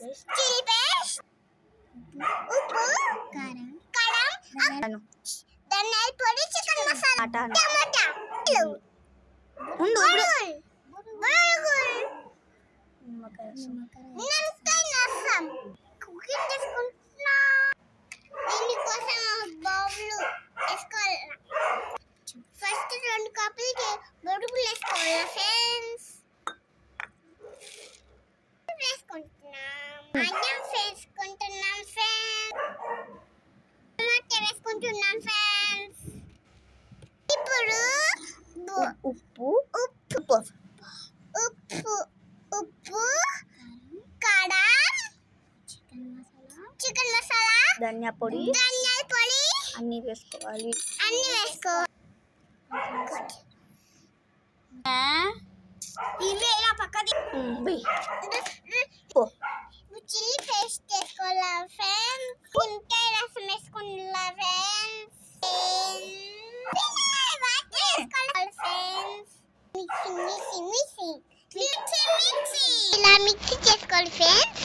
Chilli paste, ఉప్పు, కారం, ధనియాల పొడి, చికెన్ మసాలా, టమాటా, నిమ్మకాయ రసం. కుకింగ్ చేసుకుంటున్నా. దీనికోసం బౌల్ వేసుకోవాలి. ఫస్ట్ 2 కప్పులకి బొరుగులు వేసుకోవాలి ఫ్రెండ్స్. అన్నం వేసుకుంటున్నాం ఫ్రెండ్స్. టమాటా వేసుకుంటున్నాం ఫ్రెండ్స్. ఇప్పుడు ఉప్పు, కారం, చికెన్ మసాలా, ధనియాల పొడి అన్ని వేసుకోవాలి. ఇవి ఇలా పక్కది చిల్లీ పేస్ట్ వేసుకోవాలా ఫ్రెండ్స్. నిమ్మకాయ రసం వేసుకోవాలా ఫ్రెండ్స్. మిక్సీ ఇలా మిక్సీ చేసుకోవాలి ఫ్రెండ్స్.